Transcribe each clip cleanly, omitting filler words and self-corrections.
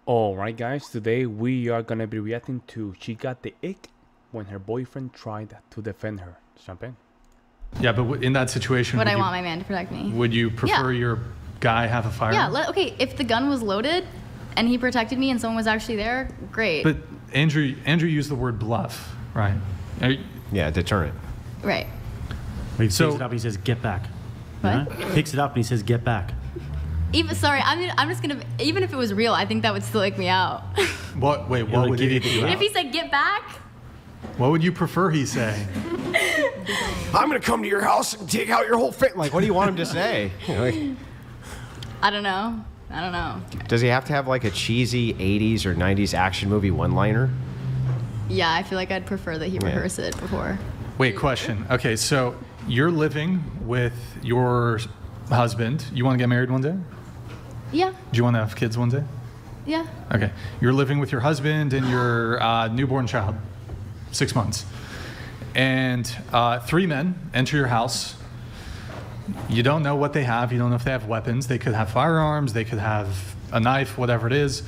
Alright guys, today we are gonna be reacting to She Got the Ick when her boyfriend tried to defend her. Let's jump in. Yeah, but in that situation, Would I want my man to protect me? Would you prefer your guy have a firearm? Yeah, okay, if the gun was loaded and he protected me and someone was actually there, great. But Andrew used the word bluff, right? Yeah, deterrent. Right. He picks it up and he says, "Get back." What? He picks it up and he says, "Get back." Even I'm just gonna, even if it was real, I think that would still ick me out. What? Wait, What would give you the If he said get back, What would you prefer he say? I'm gonna come to your house and take out your whole family. Like, what do you want him to say? I don't know. Does he have to have like a cheesy 80s or 90s action movie one-liner? Yeah, I feel like I'd prefer that he rehearse it before. Wait, question. Okay, so you're living with your husband. You want to get married one day? Yeah, Do you want to have kids one day? yeah. Okay. You're living with your husband and your newborn child, 6 months. And 3 men enter your house. You don't know what they have. You don't know if they have weapons. They could have firearms. They could have a knife, whatever it is.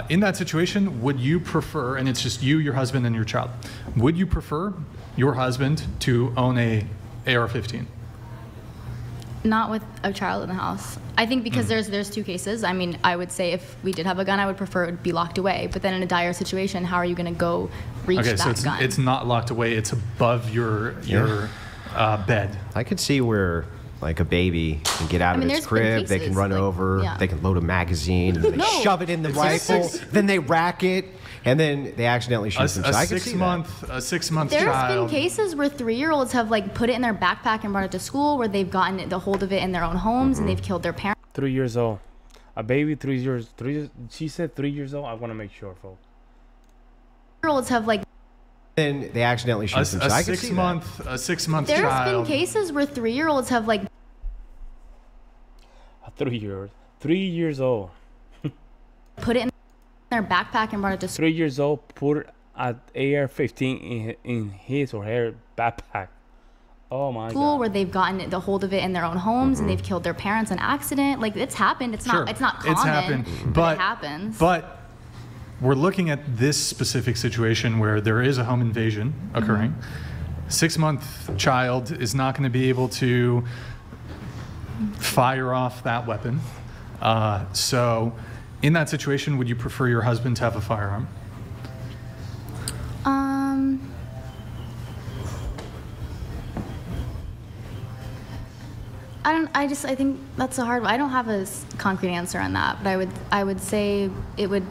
In that situation, would you prefer, and it's just you, your husband, and your child, would you prefer your husband to own a AR-15? Not with a child in the house. I think because there's two cases. I mean, I would say if we did have a gun, I would prefer it would be locked away. But then in a dire situation, how are you going to go reach Okay, that so gun? it's not locked away. It's above your bed. I could see where like a baby can get out of its there's been crib, they can cases, run like, over, yeah. they can load a magazine, and they shove it in the rifle, then they rack it, and then they accidentally shoot them. So I could see a 6 month There's child. been cases where 3-year-olds have like put it in their backpack and brought it to school, where they've gotten the hold of it in their own homes and they've killed their parents. 3 years old. A baby 3 years. She said 3 years old. I want to make sure, folks. 3-year-olds have like. then they accidentally shoot them. So I could see a 6 month There's child. been cases where 3-year-olds have like. A 3 years. 3 years old. Put it in their backpack and brought it to school. 3 years old. Put an AR-15 in his or her backpack. Oh my God. Where they've gotten the hold of it in their own homes and they've killed their parents on accident. Like it's happened. It's Sure, not common. it's happened, but it happens. But we're looking at this specific situation where there is a home invasion occurring. 6 month child is not going to be able to fire off that weapon. So in that situation, would you prefer your husband to have a firearm? I think that's a hard one. I don't have a concrete answer on that, but I would say it would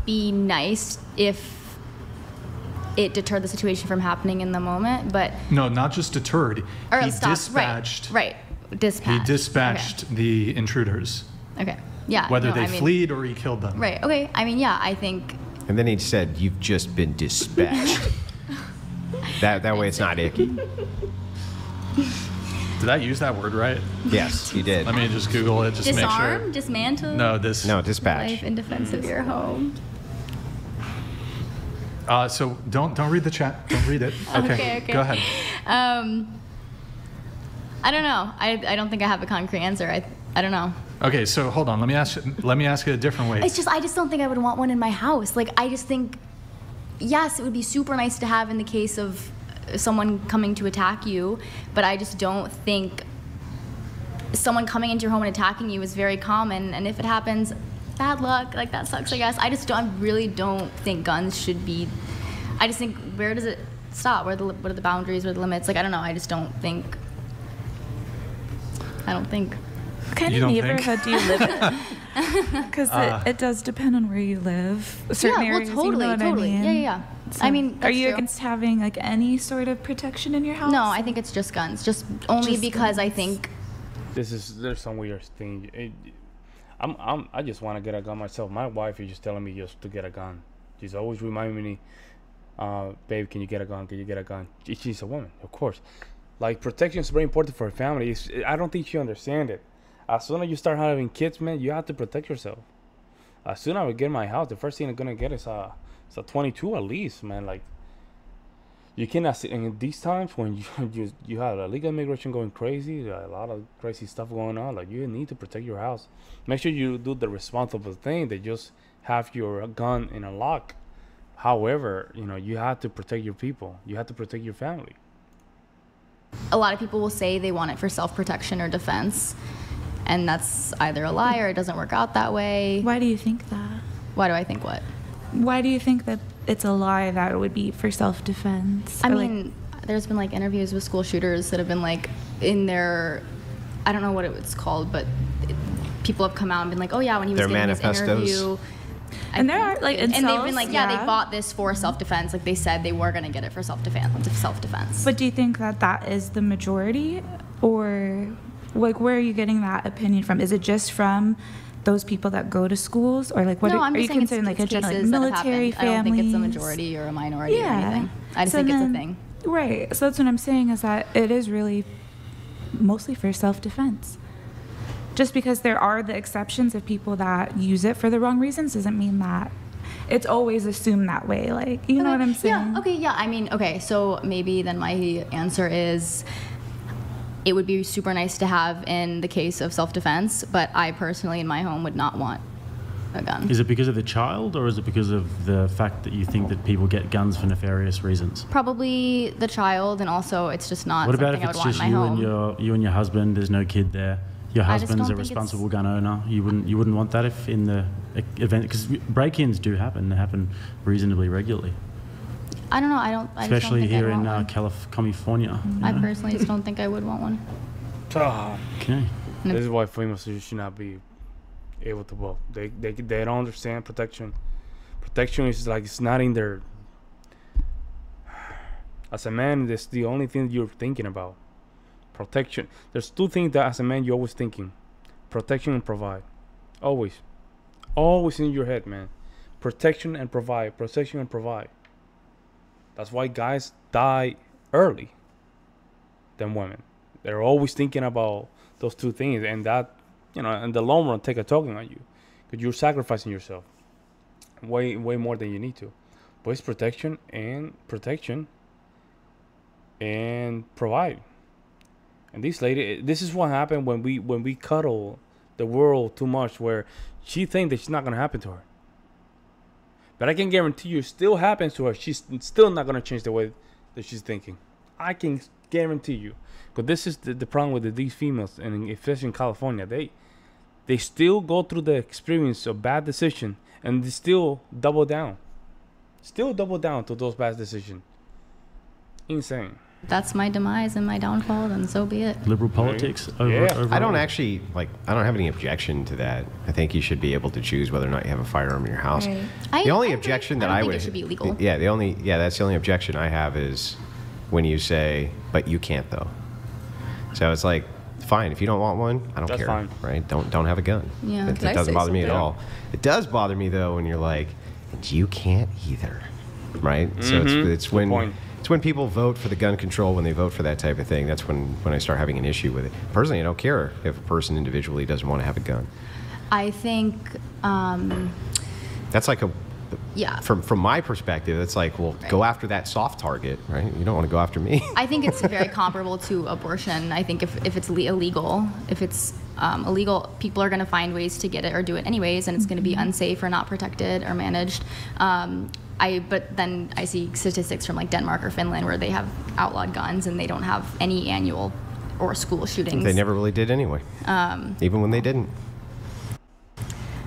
be nice if it deterred the situation from happening in the moment, but No, not just deterred. or He stopped. dispatched. Right. Dispatched. He dispatched the intruders, Okay. Yeah. whether no, they I mean, fled or he killed them. Right. Okay. I mean, yeah. I think. And then he said, "You've just been dispatched." that way it's not icky. Did I use that word right? Yes, he did. Let me just Google it, just to make Disarm, sure. dismantle. No, dispatch. Life in defense of your home. So don't read the chat. Don't read it. Okay. Go ahead. I don't know. I don't think I have a concrete answer. I don't know. Okay, so hold on. Let me ask it a different way. I just don't think I would want one in my house. Like I just think, yes, it would be super nice to have in the case of someone coming to attack you, but I just don't think someone coming into your home and attacking you is very common. And if it happens, bad luck. Like that sucks, I guess. I really don't think guns should be. I just think, where does it stop? What are the boundaries? What are the limits? Like I don't know. I just don't think. What kind You of don't think? neighborhood do you live in? Because it does depend on where you live. Certain Yeah, well, areas, you know what I mean? Yeah. So I mean, are that's you true. against having like any sort of protection in your house? No, I think it's just guns. Just only Just because I guns. think. There's some weird thing. I just want to get a gun myself. My wife is just telling me just to get a gun. She's always reminding me, babe, can you get a gun? Can you get a gun? She's a woman, of course. Like protection is very important for her family. I don't think she understands it. As soon as you start having kids, man, you have to protect yourself. As soon as I would get my house, the first thing I'm gonna get is a 22 at least, man. Like You cannot sit in these times when you have illegal immigration going crazy, a lot of crazy stuff going on. Like, you need to protect your house. Make sure you do the responsible thing. That just have your gun in a lock. However, you have to protect your people. You have to protect your family. A lot of people will say they want it for self-protection or defense, and that's either a lie or it doesn't work out that way. Why do you think that? Why do I think what? Why do you think that it's a lie that it would be for self-defense? I mean, there's been like interviews with school shooters that have been like in their, I don't know what it's called, but people have come out and been like, oh yeah, when he was getting his interview. And there are like and they've been like, yeah, they bought this for self-defense. Like, they said they were gonna get it for self-defense. But do you think that that is the majority, or like where are you getting that opinion from? Is it just from those people that go to schools, or like what are you considering, like a general like military family? I don't think it's a majority or a minority or anything. I just think it's a thing. Right. So that's what I'm saying, is that it is really mostly for self-defense. Just because there are the exceptions of people that use it for the wrong reasons doesn't mean that it's always assumed that way. Like, you know what I'm saying? Yeah. Okay. Yeah. I mean, okay. So maybe then my answer is, it would be super nice to have in the case of self-defense, but I personally in my home would not want a gun. Is it because of the child, or is it because of the fact that you think that people get guns for nefarious reasons? Probably the child, and also it's just not something I would want in my home. What about if it's just you and your husband, there's no kid there, your husband's a responsible gun owner, you wouldn't want that if in the event, because break-ins do happen, they happen reasonably regularly. I don't know. Especially here in California. I personally just don't think I would want one. Okay. This is why females should not be able to vote. They don't understand protection. Protection is like, it's not in their. As a man, that's the only thing you're thinking about. Protection. There's two things that as a man you're always thinking: protection and provide. Always in your head, man. Protection and provide. Protection and provide. That's why guys die early than women. They're always thinking about those two things, and that, in the long run, take a token on you, because you're sacrificing yourself way more than you need to. But it's protection and provide. And this lady, this is what happened when we cuddle the world too much, where she thinks that it's not gonna happen to her. But I can guarantee you, it still happens to her. She's still not gonna change the way that she's thinking. I can guarantee you, because this is the problem with these females, and especially in California, they still go through the experience of bad decision, and they still double down to those bad decisions. Insane. That's my demise and my downfall, then so be it. Liberal politics. I don't actually I don't have any objection to that. I think you should be able to choose whether or not you have a firearm in your house. Right. The only objection that I would, it should be legal. That's the only objection I have is when you say, but you can't though. So it's like, fine, if you don't want one, I don't care. That's fine. Right? Don't have a gun. Yeah. It doesn't bother me at all. It does bother me though when you're like, and you can't either. Right? So it's when people vote for the gun control, when they vote for that type of thing, that's when I start having an issue with it. Personally, I don't care if a person individually doesn't want to have a gun. I think that's like from my perspective, it's like, well, go after that soft target, right? You don't want to go after me. I think it's very comparable to abortion. I think if it's illegal, illegal, people are going to find ways to get it or do it anyways, and it's going to be unsafe or not protected or managed. But then I see statistics from like Denmark or Finland where they have outlawed guns and they don't have any annual or school shootings. They never really did anyway, even when they didn't.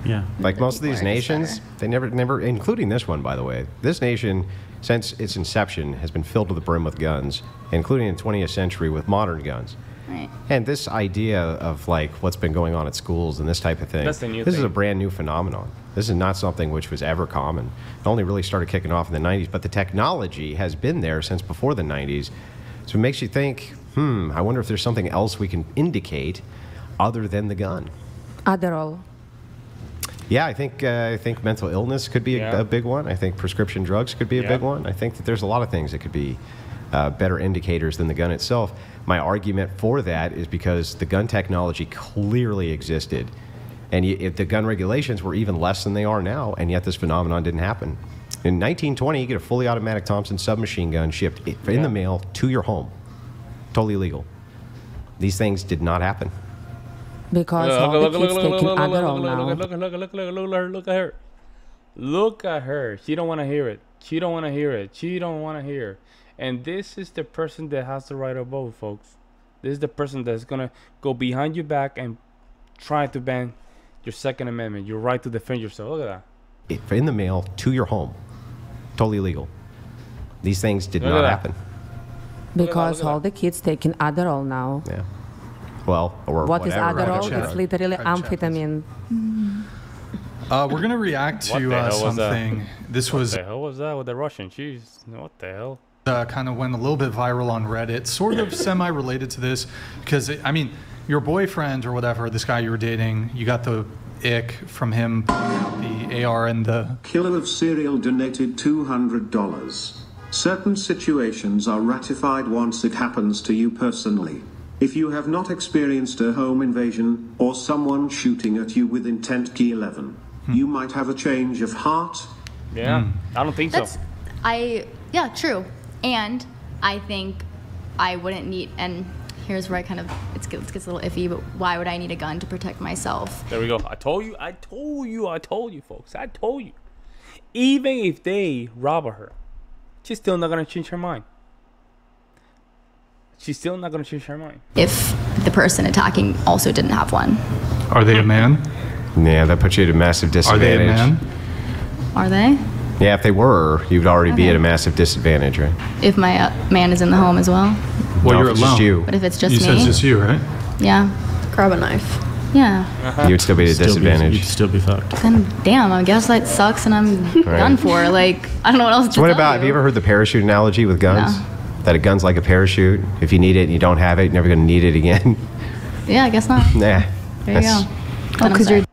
Yeah. Like most of these nations, they never, including this one, by the way. This nation, since its inception, has been filled to the brim with guns, including in the 20th century with modern guns. Right. And this idea of like what's been going on at schools and this type of thing, this is a brand new phenomenon. This is not something which was ever common. It only really started kicking off in the 90s, but the technology has been there since before the 90s. So it makes you think, I wonder if there's something else we can indicate other than the gun. Adderall. Yeah, I think mental illness could be a big one. I think prescription drugs could be a big one. I think that there's a lot of things that could be better indicators than the gun itself. My argument for that is because the gun technology clearly existed, and if the gun regulations were even less than they are now, and yet this phenomenon didn't happen. In 1920, you get a fully automatic Thompson submachine gun shipped in the mail to your home. Totally legal. These things did not happen. Because all the kids taking Adderall now. Look at her. Look at her. She don't want to hear it. She don't want to hear it. She don't want to hear it. And this is the person that has the right of vote, folks. This is the person that's going to go behind your back and try to ban your Second Amendment, your right to defend yourself. Look at that. In the mail to your home. Totally legal. These things did not happen. Because all the kids taking Adderall now. Yeah. Well, or what whatever. Is Adderall? It's literally amphetamine. We're going to react to something. This was... What the hell was that with the Russian? Jeez, what the hell? Kind of went a little bit viral on Reddit, sort of semi-related to this, because, I mean, your boyfriend or whatever, this guy you were dating, you got the ick from him pulling out the AR and the... Killer of Cereal donated $200. Certain situations are ratified once it happens to you personally. If you have not experienced a home invasion or someone shooting at you with intent key 11, you might have a change of heart. Yeah, I don't think so. Yeah, true. And I think I wouldn't need, and here's where it gets a little iffy, but why would I need a gun to protect myself? There we go. I told you, folks. I told you. Even if they rob her, she's still not going to change her mind. She's still not going to change her mind. If the person attacking also didn't have one. Are they a man? Yeah, that puts you at a massive disadvantage. Are they a man? Are they? Yeah, if they were, you'd already be at a massive disadvantage, right? If my man is in the home as well? Well, you're alone. Just you. But if it's just me? You said it's just you, right? Yeah. Grab a knife. Yeah. You'd still be at a disadvantage. You'd still be fucked. Then, damn, I guess that sucks and I'm done for. Like, I don't know what else to So what tell about, you. have you ever heard the parachute analogy with guns? No. That a gun's like a parachute. If you need it and you don't have it, you're never going to need it again. Yeah, I guess not. Nah. There you go. Because you're...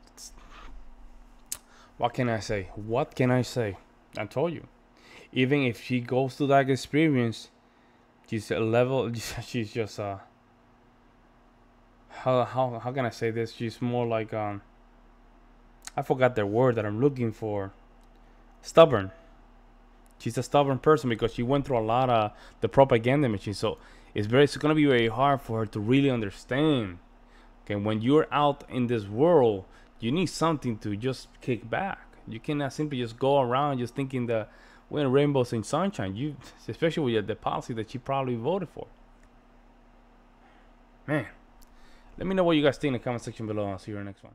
What can I say? What can I say? I told you. Even if she goes through that experience, she's a level. She's just how can I say this? She's more like I forgot the word that I'm looking for. Stubborn. She's a stubborn person because she went through a lot of the propaganda machine. So it's gonna be very hard for her to really understand. Okay, when you're out in this world, you need something to just kick back. You cannot simply just go around just thinking that we're in rainbows and sunshine. Especially with the policy that you probably voted for. Man, let me know what you guys think in the comment section below. I'll see you in the next one.